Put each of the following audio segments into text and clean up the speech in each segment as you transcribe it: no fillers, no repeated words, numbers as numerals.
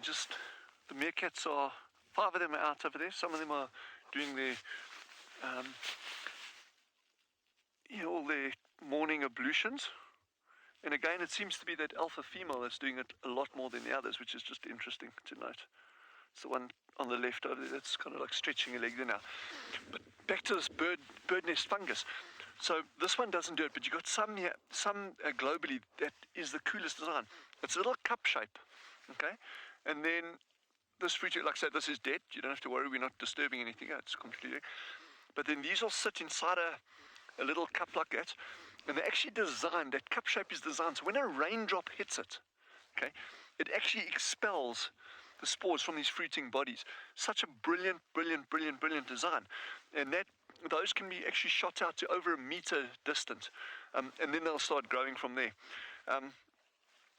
the meerkats are, 5 of them are out over there. Some of them are doing their, all their morning ablutions. And again, it seems to be that alpha female that's doing it a lot more than the others, which is just interesting to note. It's the one on the left over there that's kind of like stretching a leg there now. But back to this bird nest fungus. So this one doesn't do it, but you've got some here, globally, that is the coolest design. It's a little cup shape, okay? And then this fruit, like I said, this is dead. You don't have to worry, we're not disturbing anything. It's completely dead. But then these will sit inside a little cup like that. And they're actually designed, that cup shape is designed, so when a raindrop hits it, okay, it actually expels the spores from these fruiting bodies. Such a brilliant design. And those can be actually shot out to over 1 meter distant. And then they'll start growing from there.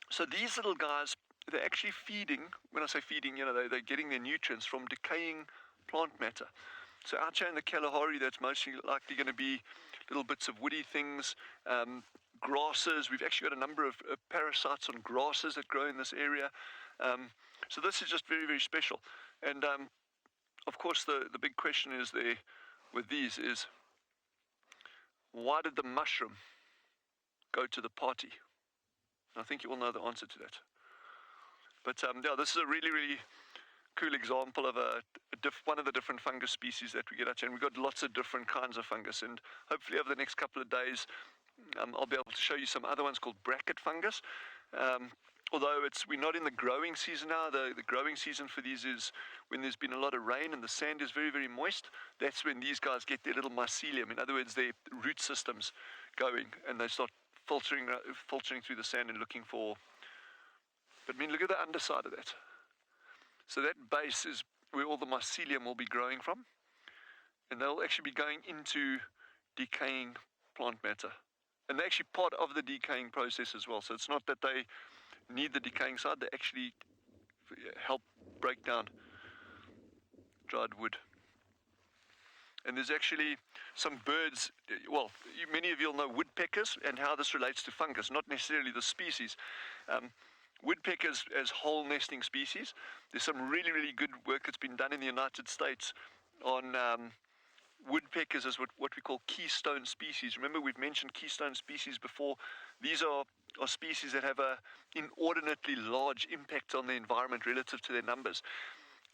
So these little guys, they're actually feeding, when I say feeding, they're getting their nutrients from decaying plant matter. So out here in the Kalahari, that's mostly likely going to be little bits of woody things, grasses. We've actually got a number of parasites on grasses that grow in this area. So this is just very special. And of course, the big question is there with these is, why did the mushroom go to the party? And I think you all know the answer to that. But yeah, this is a really cool example of one of the different fungus species that we get out here. And we've got lots of different kinds of fungus. And hopefully over the next couple of days, I'll be able to show you some other ones called bracket fungus. Although we're not in the growing season now. The growing season for these is when there's been a lot of rain and the sand is very moist. That's when these guys get their little mycelium. In other words, their root systems going, and they start filtering through the sand and looking for. But I mean, look at the underside of that. So that base is where all the mycelium will be growing from, and they'll actually be going into decaying plant matter. And they're actually part of the decaying process as well. So it's not that they need the decaying side, they actually help break down dried wood. And there's actually some birds, well, many of you will know woodpeckers and how this relates to fungus, not necessarily the species. Woodpeckers as whole nesting species. There's some really good work that's been done in the United States on woodpeckers as what we call keystone species. Remember, we've mentioned keystone species before. These are species that have an inordinately large impact on the environment relative to their numbers.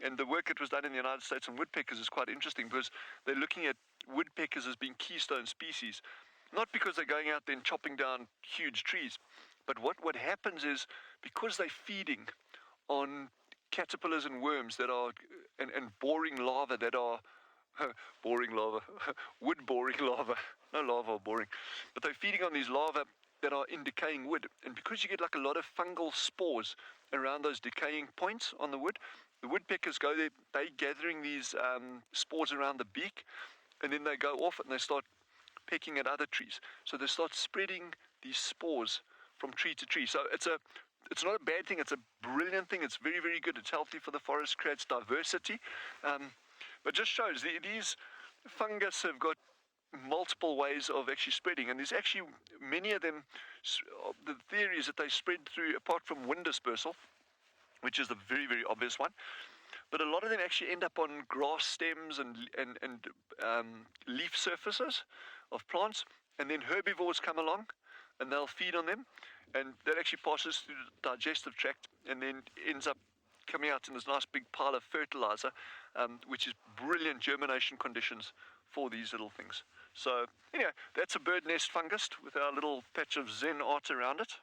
And the work that was done in the United States on woodpeckers is quite interesting because they're looking at woodpeckers as being keystone species, not because they're going out there and chopping down huge trees, but what happens is because they're feeding on caterpillars and worms that are, and boring larvae that are, wood boring larvae, no larvae are boring, but they're feeding on these larvae that are in decaying wood. And because you get like a lot of fungal spores around those decaying points on the wood, the woodpeckers go there, they're gathering these spores around the beak, and then they go off and they start pecking at other trees. So they start spreading these spores from tree to tree. So it's not a bad thing, it's a brilliant thing, it's very good, it's healthy for the forest, creates diversity, but just shows these fungus have got multiple ways of actually spreading, and there's actually many of them. The theory is that they spread through, apart from wind dispersal, which is the very obvious one, but a lot of them actually end up on grass stems and leaf surfaces of plants, and then herbivores come along and they'll feed on them, and that actually passes through the digestive tract and then ends up coming out in this nice big pile of fertilizer, which is brilliant germination conditions for these little things. So anyway, that's a bird nest fungus with our little patch of Zen art around it.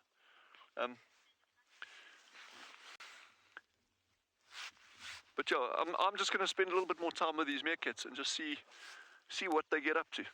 But yeah, I'm just going to spend a little bit more time with these meerkats and just see what they get up to.